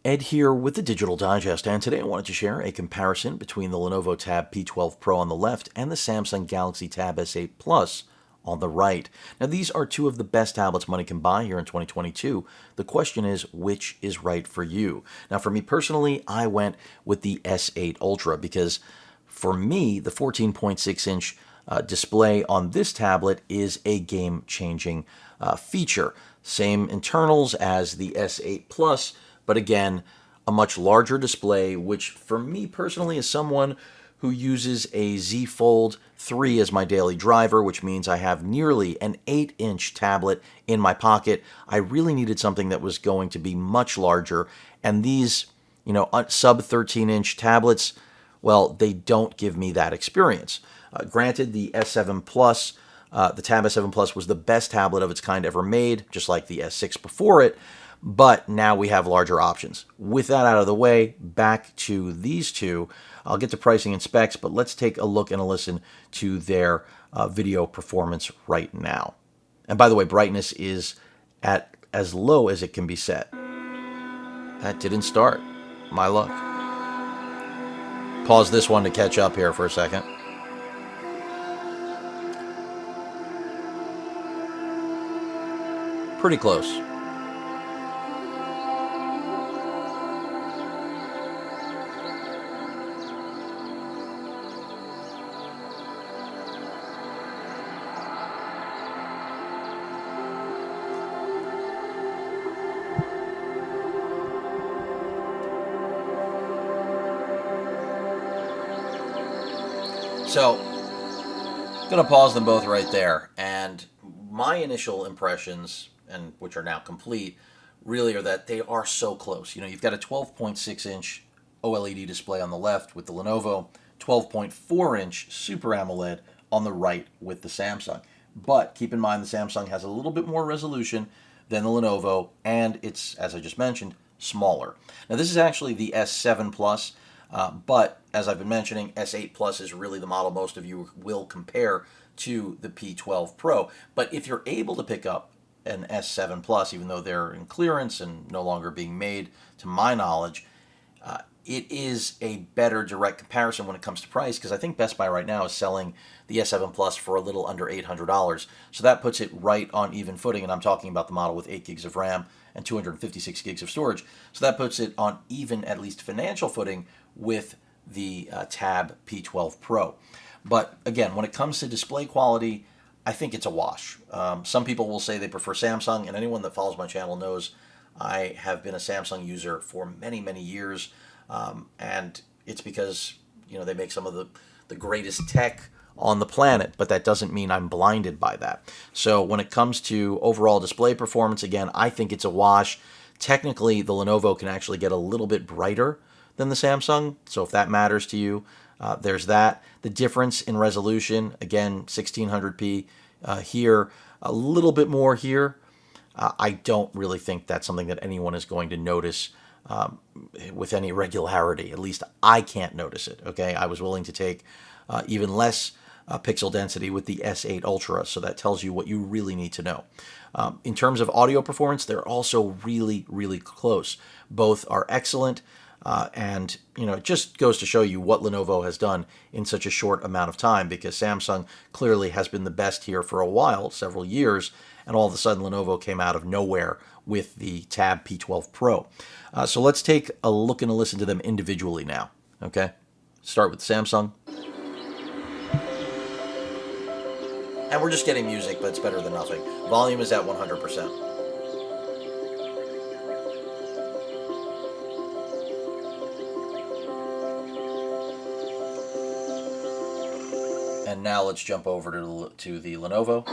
Ed here with the Digital Digest, and today I wanted to share a comparison between the Lenovo Tab P12 Pro on the left and the Samsung Galaxy Tab S8 Plus on the right. Now, these are two of the best tablets money can buy here in 2022. The question is, which is right for you? Now, for me personally, I went with the S8 Ultra because for me, the 14.6-inch display on this tablet is a game-changing feature. Same internals as the S8 Plus, but again, a much larger display, which for me personally is someone who uses a Z Fold 3 as my daily driver, which means I have nearly an 8-inch tablet in my pocket. I really needed something that was going to be much larger, and these, sub 13-inch tablets, well, they don't give me that experience. Granted, the S7 Plus, the Tab S7 Plus was the best tablet of its kind ever made, just like the S6 before it, but now we have larger options. With that out of the way, back to these two. I'll get to pricing and specs, but let's take a look and a listen to their video performance right now. And by the way, brightness is at as low as it can be set. That didn't start. My luck. Pause this one to catch up here for a second. Pretty close. So, I'm going to pause them both right there, and my initial impressions, and which are now complete, really are that they are so close. You've got a 12.6-inch OLED display on the left with the Lenovo, 12.4-inch Super AMOLED on the right with the Samsung. But keep in mind the Samsung has a little bit more resolution than the Lenovo, and it's, as I just mentioned, smaller. Now this is actually the S7 Plus, but as I've been mentioning, S8 Plus is really the model most of you will compare to the P12 Pro. But if you're able to pick up an S7 Plus, even though they're in clearance and no longer being made, to my knowledge, it is a better direct comparison when it comes to price, because I think Best Buy right now is selling the S7 Plus for a little under $800. So that puts it right on even footing, and I'm talking about the model with 8 gigs of RAM and 256 gigs of storage. So that puts it on even, at least financial footing, with the Tab P12 Pro. But again, when it comes to display quality, I think it's a wash. Some people will say they prefer Samsung, and anyone that follows my channel knows I have been a Samsung user for many, many years, and it's because they make some of the greatest tech on the planet, but that doesn't mean I'm blinded by that. So when it comes to overall display performance, again, I think it's a wash. Technically, the Lenovo can actually get a little bit brighter than the Samsung, so if that matters to you, there's that. The difference in resolution, again, 1600p here, a little bit more here. I don't really think that's something that anyone is going to notice with any regularity. At least I can't notice it, okay? I was willing to take even less pixel density with the S8 Ultra, so that tells you what you really need to know. In terms of audio performance, they're also really, really close. Both are excellent. And it just goes to show you what Lenovo has done in such a short amount of time, because Samsung clearly has been the best here for a while, several years, and all of a sudden Lenovo came out of nowhere with the Tab P12 Pro. So let's take a look and a listen to them individually now, okay? Start with Samsung. And we're just getting music, but it's better than nothing. Volume is at 100%. And now let's jump over to the Lenovo.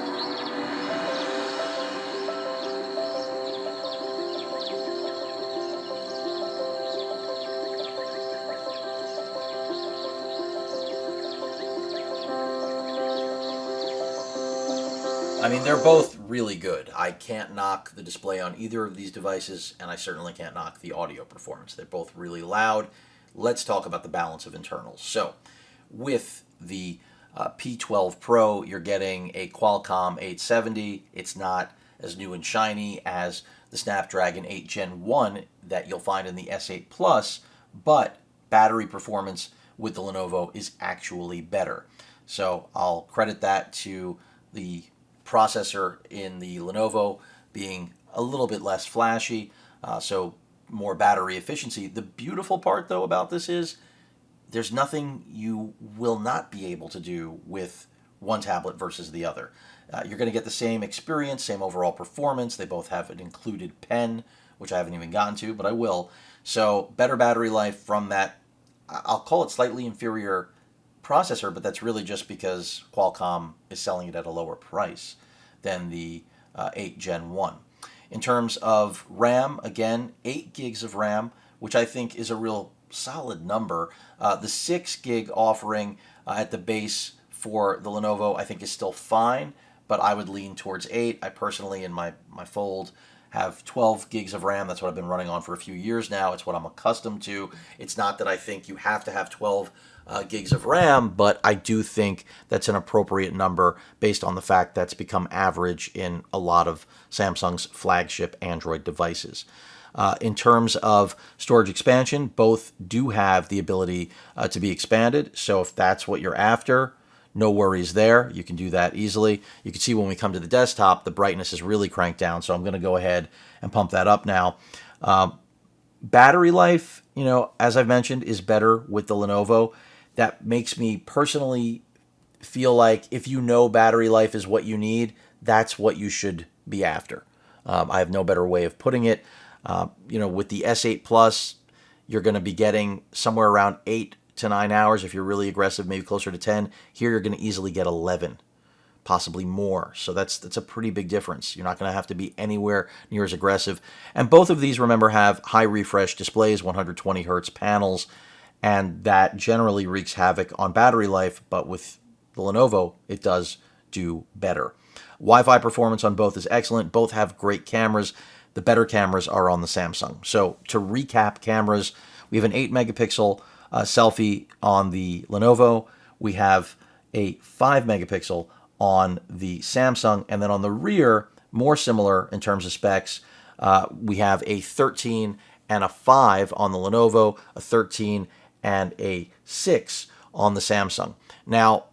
I mean, they're both really good. I can't knock the display on either of these devices, and I certainly can't knock the audio performance. They're both really loud. Let's talk about the balance of internals. So, with the P12 Pro, you're getting a Qualcomm 870. It's not as new and shiny as the Snapdragon 8 Gen 1 that you'll find in the S8 Plus, but battery performance with the Lenovo is actually better. So I'll credit that to the processor in the Lenovo being a little bit less flashy, so more battery efficiency. The beautiful part, though, about this is there's nothing you will not be able to do with one tablet versus the other. You're going to get the same experience, same overall performance. They both have an included pen, which I haven't even gotten to, but I will. So better battery life from that, I'll call it slightly inferior processor, but that's really just because Qualcomm is selling it at a lower price than the 8 Gen 1. In terms of RAM, again, 8 gigs of RAM, which I think is a real solid number. The 6 gig offering at the base for the Lenovo I think is still fine, but I would lean towards 8. I personally, in my Fold, have 12 gigs of RAM. That's what I've been running on for a few years now. It's what I'm accustomed to. It's not that I think you have to have 12 gigs of RAM, but I do think that's an appropriate number based on the fact that's become average in a lot of Samsung's flagship Android devices. In terms of storage expansion, both do have the ability to be expanded. So if that's what you're after, no worries there. You can do that easily. You can see when we come to the desktop, the brightness is really cranked down. So I'm going to go ahead and pump that up now. Battery life, as I've mentioned, is better with the Lenovo. That makes me personally feel like if you know battery life is what you need, that's what you should be after. I have no better way of putting it. With the S8 Plus, you're going to be getting somewhere around 8 to 9 hours. If you're really aggressive, maybe closer to 10. Here, you're going to easily get 11, possibly more. So that's a pretty big difference. You're not going to have to be anywhere near as aggressive. And both of these, remember, have high refresh displays, 120 hertz panels, and that generally wreaks havoc on battery life, but with the Lenovo, it does do better. Wi-Fi performance on both is excellent. Both have great cameras. The better cameras are on the Samsung. So to recap cameras, we have an 8 megapixel selfie on the Lenovo. We have a 5 megapixel on the Samsung. And then on the rear, more similar in terms of specs, we have a 13 and a 5 on the Lenovo, a 13 and a 6 on the Samsung. Now,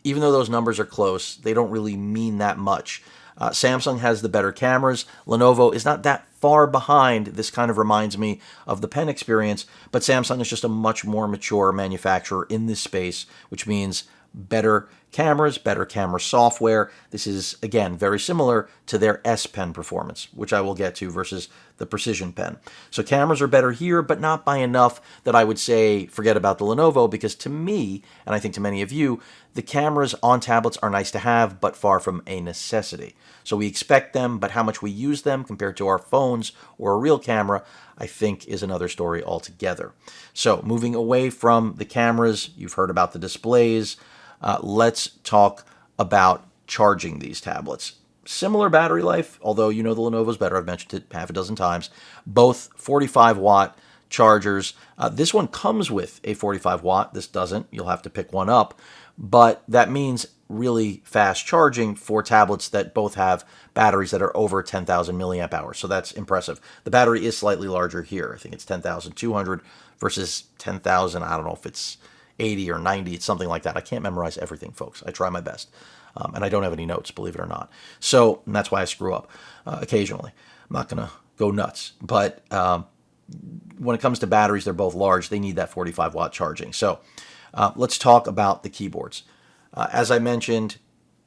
even though those numbers are close, they don't really mean that much. Samsung has the better cameras. Lenovo is not that far behind. This kind of reminds me of the pen experience, but Samsung is just a much more mature manufacturer in this space, which means better cameras, better camera software. This is, again, very similar to their S Pen performance, which I will get to, versus the Precision Pen. So cameras are better here, but not by enough that I would say forget about the Lenovo, because to me, and I think to many of you, the cameras on tablets are nice to have, but far from a necessity. So we expect them, but how much we use them compared to our phones or a real camera, I think is another story altogether. So moving away from the cameras, you've heard about the displays. Let's talk about charging these tablets. Similar battery life, although the Lenovo's better. I've mentioned it half a dozen times. Both 45-watt chargers. This one comes with a 45-watt. This doesn't. You'll have to pick one up. But that means really fast charging for tablets that both have batteries that are over 10,000 milliamp hours. So that's impressive. The battery is slightly larger here. I think it's 10,200 versus 10,000. I don't know if it's 80 or 90. It's something like that. I can't memorize everything, folks. I try my best. And I don't have any notes, believe it or not. So that's why I screw up occasionally. I'm not going to go nuts. But when it comes to batteries, they're both large. They need that 45-watt charging. So let's talk about the keyboards. As I mentioned,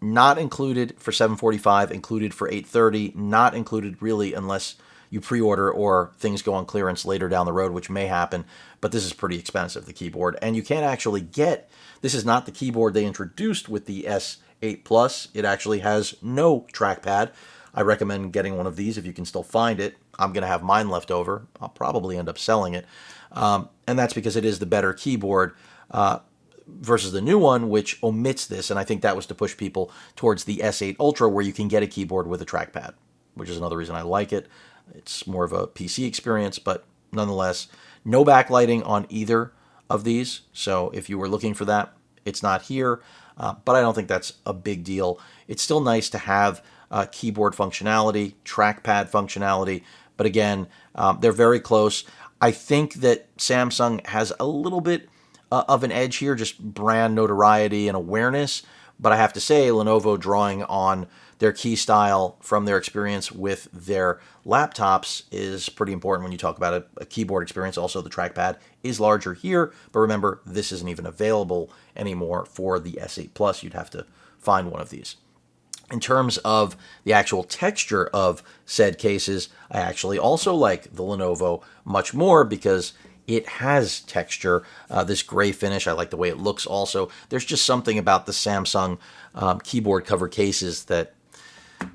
not included for 745, included for 830, not included really unless you pre-order or things go on clearance later down the road, which may happen, but this is pretty expensive, the keyboard. And you can't actually get, this is not the keyboard they introduced with the S8 Plus. It actually has no trackpad. I recommend getting one of these if you can still find it. I'm going to have mine left over. I'll probably end up selling it. And that's because it is the better keyboard versus the new one, which omits this. And I think that was to push people towards the S8 Ultra, where you can get a keyboard with a trackpad, which is another reason I like it. It's more of a PC experience, but nonetheless, no backlighting on either of these. So if you were looking for that, it's not here, but I don't think that's a big deal. It's still nice to have keyboard functionality, trackpad functionality. But again, they're very close. I think that Samsung has a little bit of an edge here, just brand notoriety and awareness. But I have to say, Lenovo, drawing on their key style from their experience with their laptops, is pretty important when you talk about a keyboard experience. Also, the trackpad is larger here, but remember, this isn't even available anymore for the S8 Plus. You'd have to find one of these. In terms of the actual texture of said cases, I actually also like the Lenovo much more because it has texture, this gray finish. I like the way it looks also. There's just something about the Samsung keyboard cover cases that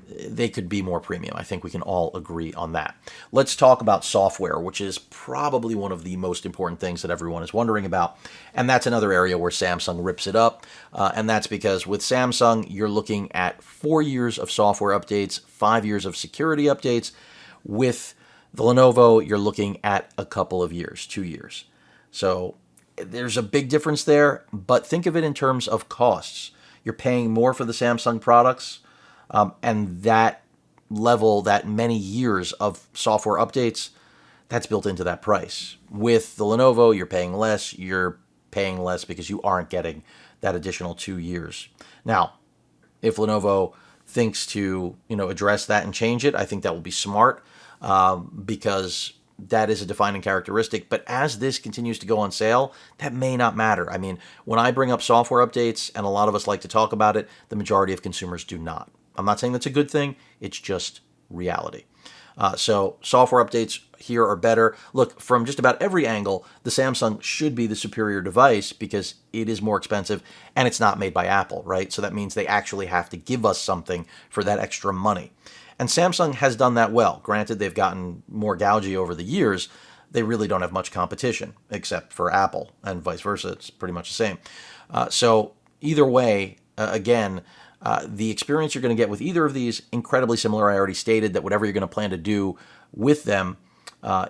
they could be more premium. I think we can all agree on that. Let's talk about software, which is probably one of the most important things that everyone is wondering about. And that's another area where Samsung rips it up. And that's because with Samsung, you're looking at 4 years of software updates, 5 years of security updates. With the Lenovo, you're looking at a couple of years, 2 years. So there's a big difference there, but think of it in terms of costs. You're paying more for the Samsung products, and that level, that many years of software updates, that's built into that price. With the Lenovo, you're paying less. You're paying less because you aren't getting that additional 2 years. Now, if Lenovo thinks to address that and change it, I think that will be smart, because that is a defining characteristic. But as this continues to go on sale, that may not matter. I mean, when I bring up software updates, and a lot of us like to talk about it, the majority of consumers do not. I'm not saying that's a good thing. It's just reality. So software updates here are better. Look, from just about every angle, the Samsung should be the superior device because it is more expensive and it's not made by Apple, right? So that means they actually have to give us something for that extra money. And Samsung has done that well. Granted, they've gotten more gougy over the years. They really don't have much competition except for Apple, and vice versa. It's pretty much the same. So either way, again, the experience you're going to get with either of these, incredibly similar. I already stated that whatever you're going to plan to do with them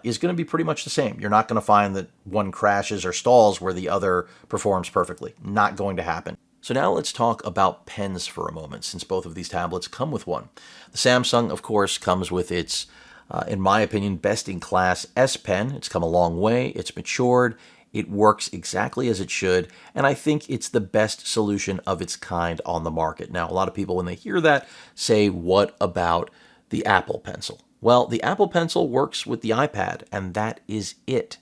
is going to be pretty much the same. You're not going to find that one crashes or stalls where the other performs perfectly. Not going to happen. So now let's talk about pens for a moment, since both of these tablets come with one. The Samsung, of course, comes with its, in my opinion, best-in-class S Pen. It's come a long way. It's matured. It works exactly as it should, and I think it's the best solution of its kind on the market. Now, a lot of people, when they hear that, say, what about the Apple Pencil? Well, the Apple Pencil works with the iPad, and that is it.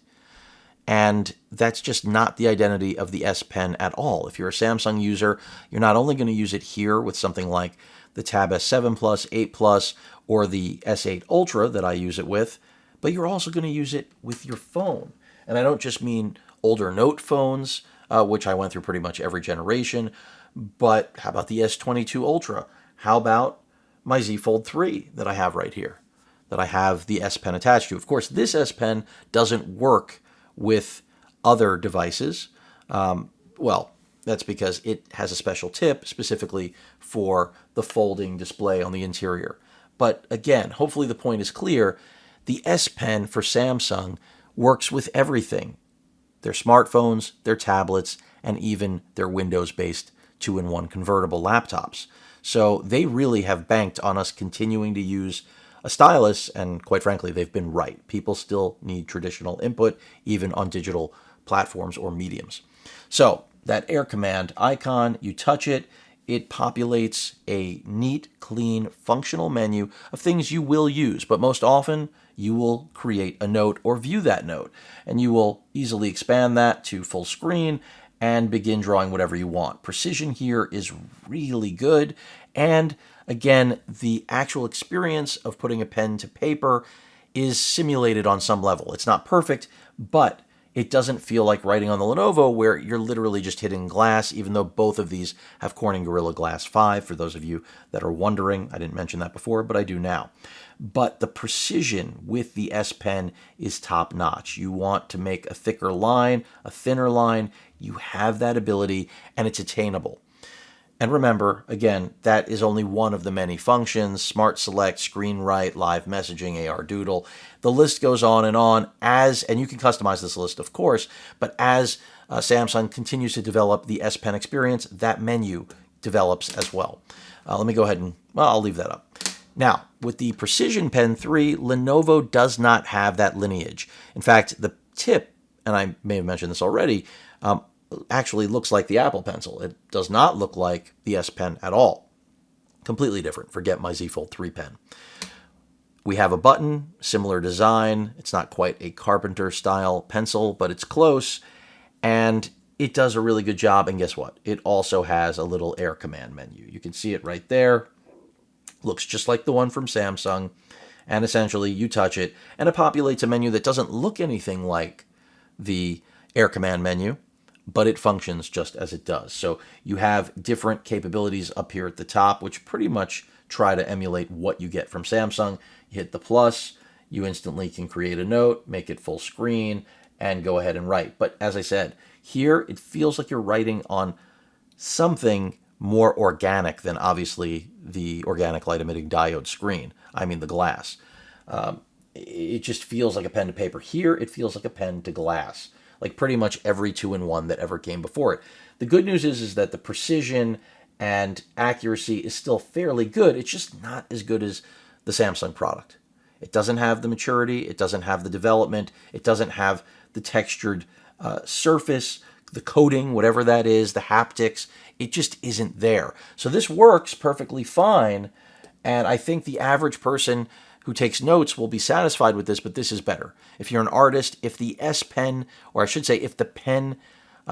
And that's just not the identity of the S Pen at all. If you're a Samsung user, you're not only going to use it here with something like the Tab S7 Plus, 8 Plus, or the S8 Ultra that I use it with, but you're also going to use it with your phone. And I don't just mean older Note phones, which I went through pretty much every generation, but how about the S22 Ultra? How about my Z Fold 3 that I have right here, that I have the S Pen attached to? Of course, this S Pen doesn't work with other devices. Well, that's because it has a special tip specifically for the folding display on the interior. But again, hopefully the point is clear. The S Pen for Samsung works with everything. Their smartphones, their tablets, and even their Windows-based 2-in-1 convertible laptops. So they really have banked on us continuing to use a stylus, and quite frankly, they've been right. People still need traditional input, even on digital platforms or mediums. So that Air Command icon, you touch it, it populates a neat, clean, functional menu of things you will use, but most often you will create a note or view that note, and you will easily expand that to full screen and begin drawing whatever you want. Precision here is really good, and again, the actual experience of putting a pen to paper is simulated on some level. It's not perfect, but it doesn't feel like writing on the Lenovo where you're literally just hitting glass, even though both of these have Corning Gorilla Glass 5, for those of you that are wondering. I didn't mention that before, but I do now. But the precision with the S Pen is top-notch. You want to make a thicker line, a thinner line, you have that ability, and it's attainable. And remember, again, that is only one of the many functions: Smart Select, Screen Write, Live Messaging, AR Doodle. The list goes on, and you can customize this list, of course, but as Samsung continues to develop the S Pen experience, that menu develops as well. Let me go ahead and, well, I'll leave that up. Now, with the Precision Pen 3, Lenovo does not have that lineage. In fact, the tip, and I may have mentioned this already, actually looks like the Apple Pencil. It does not look like the S Pen at all. Completely different. Forget my Z Fold 3 pen. We have a button, similar design. It's not quite a Carpenter style pencil, but it's close. And it does a really good job. And guess what? It also has a little Air Command menu. You can see it right there. Looks just like the one from Samsung. And essentially, you touch it, and it populates a menu that doesn't look anything like the Air Command menu, but it functions just as it does. So you have different capabilities up here at the top, which pretty much try to emulate what you get from Samsung. You hit the plus, you instantly can create a note, make it full screen, and go ahead and write. But as I said, here it feels like you're writing on something more organic than obviously the organic light emitting diode screen. I mean the glass. It just feels like a pen to paper. Here it feels like a pen to glass, like pretty much every 2-in-1 that ever came before it. The good news is that the precision and accuracy is still fairly good. It's just not as good as the Samsung product. It doesn't have the maturity. It doesn't have the development. It doesn't have the textured surface, the coating, whatever that is, the haptics. It just isn't there. So this works perfectly fine, and I think the average person who takes notes will be satisfied with this, but this is better. If you're an artist, if the S Pen, or I should say if the pen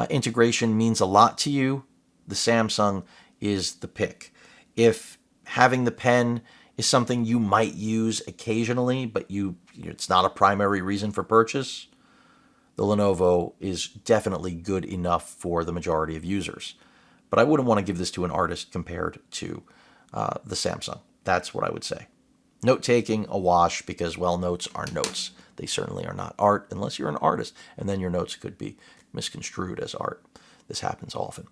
integration means a lot to you, the Samsung is the pick. If having the pen is something you might use occasionally, but it's not a primary reason for purchase, the Lenovo is definitely good enough for the majority of users. But I wouldn't want to give this to an artist compared to the Samsung. That's what I would say. Note-taking, a wash, because, well, notes are notes. They certainly are not art unless you're an artist, and then your notes could be misconstrued as art. This happens often.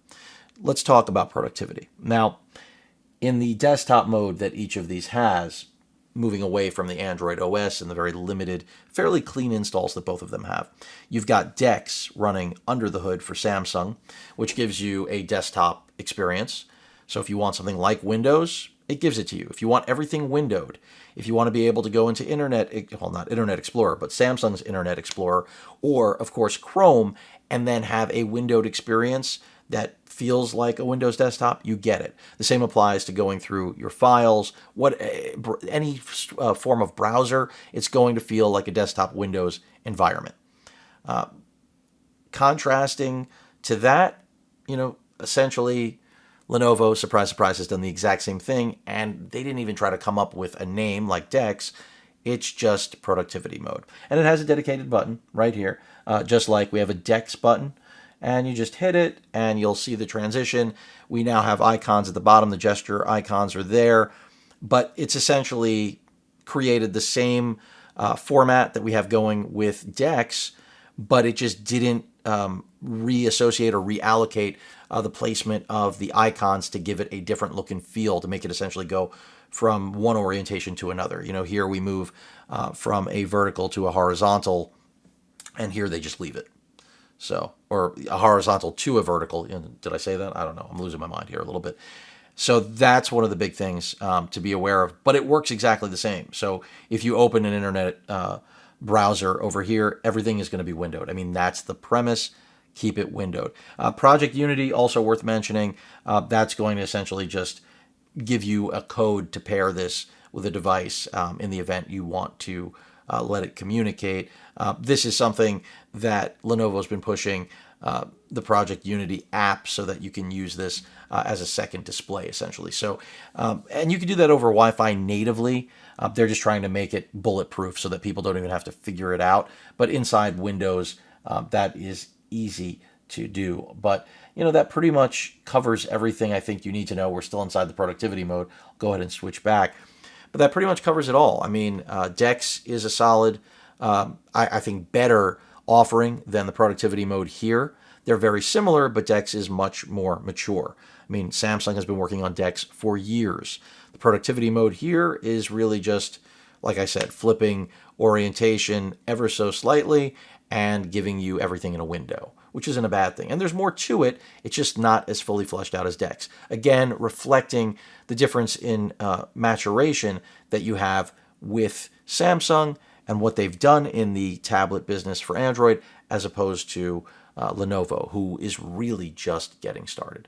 Let's talk about productivity. Now, in the desktop mode that each of these has, moving away from the Android OS and the very limited, fairly clean installs that both of them have, you've got DeX running under the hood for Samsung, which gives you a desktop experience. So if you want something like Windows, it gives it to you. If you want everything windowed, if you want to be able to go into not Internet Explorer, but Samsung's Internet Explorer, or, of course, Chrome, and then have a windowed experience that feels like a Windows desktop, you get it. The same applies to going through your files, any form of browser, it's going to feel like a desktop Windows environment. Contrasting to that, essentially, Lenovo, surprise, surprise, has done the exact same thing, and they didn't even try to come up with a name like DeX. It's just productivity mode. And it has a dedicated button right here, just like we have a DeX button, and you just hit it, and you'll see the transition. We now have icons at the bottom. The gesture icons are there, but it's essentially created the same format that we have going with DeX, but it just didn't reassociate or reallocate the placement of the icons to give it a different look and feel, to make it essentially go from one orientation to another. Here we move from a vertical to a horizontal, and here they just leave it. So, or a horizontal to a vertical. Did I say that? I don't know. I'm losing my mind here a little bit. So that's one of the big things to be aware of, but it works exactly the same. So if you open an internet browser over here, everything is going to be windowed. I mean, that's the premise. Keep it windowed. Project Unity, also worth mentioning. That's going to essentially just give you a code to pair this with a device in the event you want to let it communicate. This is something that Lenovo's been pushing, the Project Unity app, so that you can use this as a second display, essentially. So, and you can do that over Wi-Fi natively. They're just trying to make it bulletproof so that people don't even have to figure it out. But inside Windows, that is easy to do. But, that pretty much covers everything I think you need to know. We're still inside the productivity mode. I'll go ahead and switch back. But that pretty much covers it all. I mean, DeX is a solid, I think, better offering than the productivity mode here. They're very similar, but DeX is much more mature. I mean, Samsung has been working on DeX for years. The productivity mode here is really just, like I said, flipping orientation ever so slightly and giving you everything in a window, which isn't a bad thing. And there's more to it. It's just not as fully fleshed out as DeX. Again, reflecting the difference in maturation that you have with Samsung and what they've done in the tablet business for Android, as opposed to Lenovo, who is really just getting started.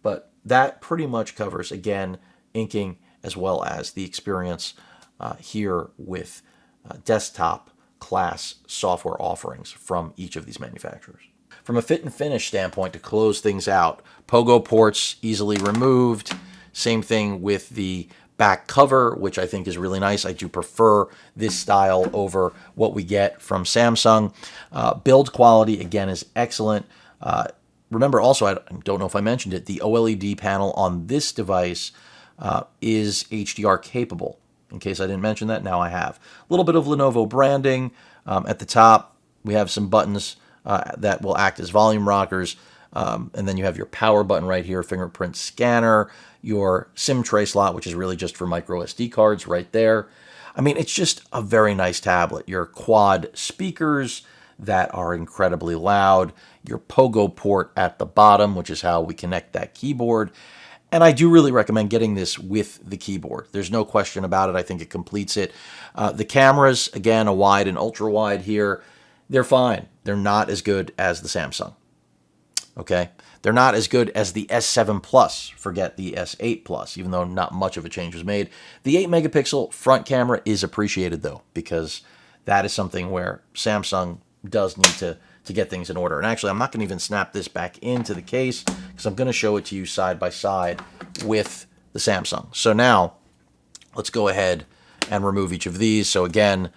But that pretty much covers, again, inking as well as the experience here with desktop class software offerings from each of these manufacturers. From a fit and finish standpoint, to close things out, pogo ports easily removed. Same thing with the back cover, which I think is really nice. I do prefer this style over what we get from Samsung. Build quality, again, is excellent. Remember also, I don't know if I mentioned it, the OLED panel on this device is HDR capable. In case I didn't mention that, now I have. A little bit of Lenovo branding. At the top, we have some buttons that will act as volume rockers. And then you have your power button right here, fingerprint scanner, your SIM tray slot, which is really just for micro SD cards right there. I mean, it's just a very nice tablet. Your quad speakers that are incredibly loud, your pogo port at the bottom, which is how we connect that keyboard. And I do really recommend getting this with the keyboard. There's no question about it. I think it completes it. The cameras, again, a wide and ultra wide here, they're fine. They're not as good as the Samsung. Okay? They're not as good as the S7 Plus. Forget the S8 Plus, even though not much of a change was made. The 8 megapixel front camera is appreciated, though, because that is something where Samsung does need to get things in order. And actually, I'm not going to even snap this back into the case because I'm going to show it to you side by side with the Samsung. So now, let's go ahead and remove each of these. So again,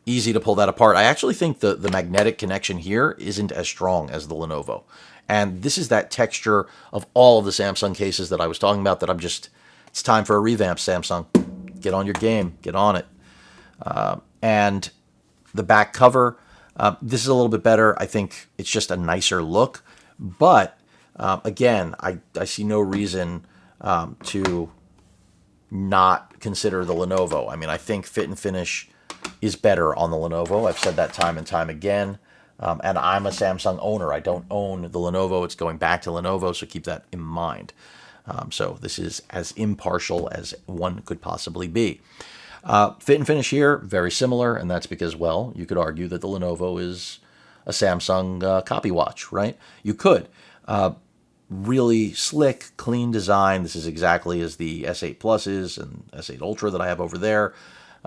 easy to pull that apart. I actually think the magnetic connection here isn't as strong as the Lenovo. And this is that texture of all of the Samsung cases that I was talking about that it's time for a revamp, Samsung. Get on your game. Get on it. And the back cover, this is a little bit better. I think it's just a nicer look. But, again, I see no reason to not consider the Lenovo. I mean, I think fit and finish is better on the Lenovo. I've said that time and time again. And I'm a Samsung owner. I don't own the Lenovo. It's going back to Lenovo, so keep that in mind. So this is as impartial as one could possibly be. Fit and finish here, very similar, and that's because, well, you could argue that the Lenovo is a Samsung copy watch, right? You could. Really slick, clean design. This is exactly as the S8 Plus is and S8 Ultra that I have over there.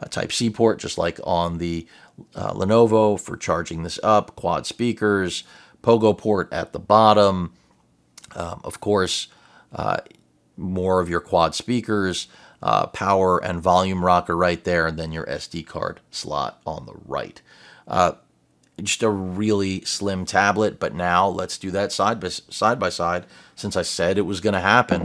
Type-C port, just like on the Lenovo for charging this up. Quad speakers, pogo port at the bottom. Of course, more of your quad speakers. Power and volume rocker right there, and then your SD card slot on the right. Just a really slim tablet, but now let's do that side by side. Since I said it was going to happen,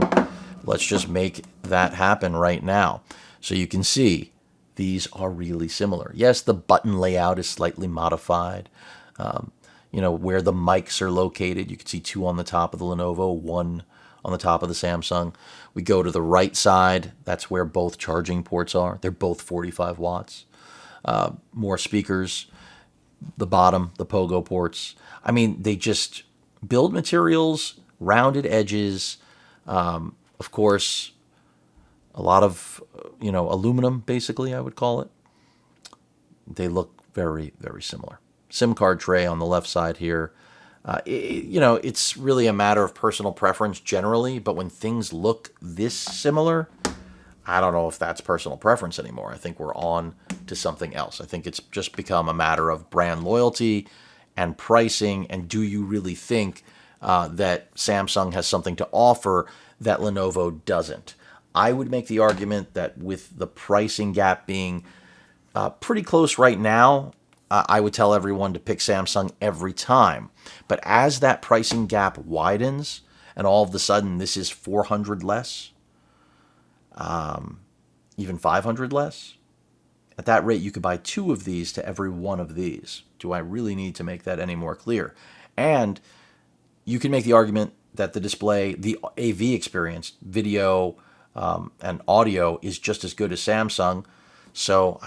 let's just make that happen right now. So you can see these are really similar. Yes, the button layout is slightly modified. Where the mics are located, you can see 2 on the top of the Lenovo, 1 on the top of the Samsung. We go to the right side. That's where both charging ports are. They're both 45 watts. More speakers. The bottom, the pogo ports. I mean, they just build materials, rounded edges. Of course, a lot of, aluminum, basically, I would call it. They look very, very similar. SIM card tray on the left side here. It's really a matter of personal preference generally, but when things look this similar, I don't know if that's personal preference anymore. I think we're on to something else. I think it's just become a matter of brand loyalty and pricing, and do you really think that Samsung has something to offer that Lenovo doesn't? I would make the argument that with the pricing gap being pretty close right now, I would tell everyone to pick Samsung every time. But as that pricing gap widens, and all of a sudden this is 400 less, even 500 less, at that rate you could buy 2 of these to every 1 of these. Do I really need to make that any more clear? And you can make the argument that the display, the AV experience, video and audio, is just as good as Samsung. So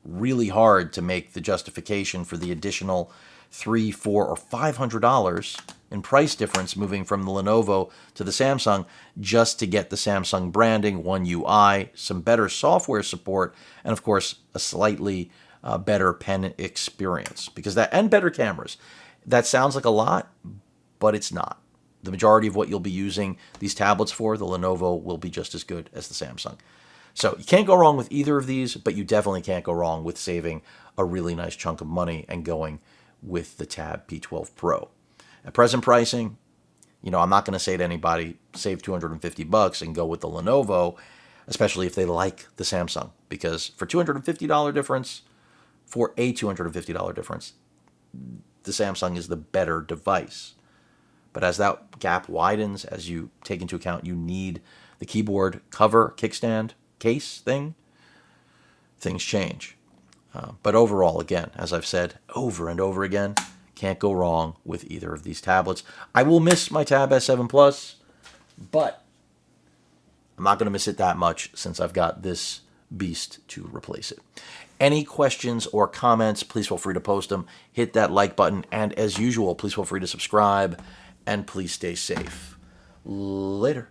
really hard to make the justification for the additional $300, $400, or $500 in price difference moving from the Lenovo to the Samsung just to get the Samsung branding, One UI, some better software support, and of course a slightly better pen experience and better cameras. That sounds like a lot, but it's not. The majority of what you'll be using these tablets for, the Lenovo, will be just as good as the Samsung. So you can't go wrong with either of these, but you definitely can't go wrong with saving a really nice chunk of money and going with the Tab P12 Pro. At present pricing, I'm not going to say to anybody, save $250 and go with the Lenovo, especially if they like the Samsung, because for $250 difference, for a $250 difference, the Samsung is the better device. But as that gap widens, as you take into account you need the keyboard cover, kickstand, case thing, things change. But overall, again, as I've said over and over again, can't go wrong with either of these tablets. I will miss my Tab S7 Plus, but I'm not going to miss it that much since I've got this beast to replace it. Any questions or comments, please feel free to post them. Hit that like button, and as usual, please feel free to subscribe, and please stay safe. Later.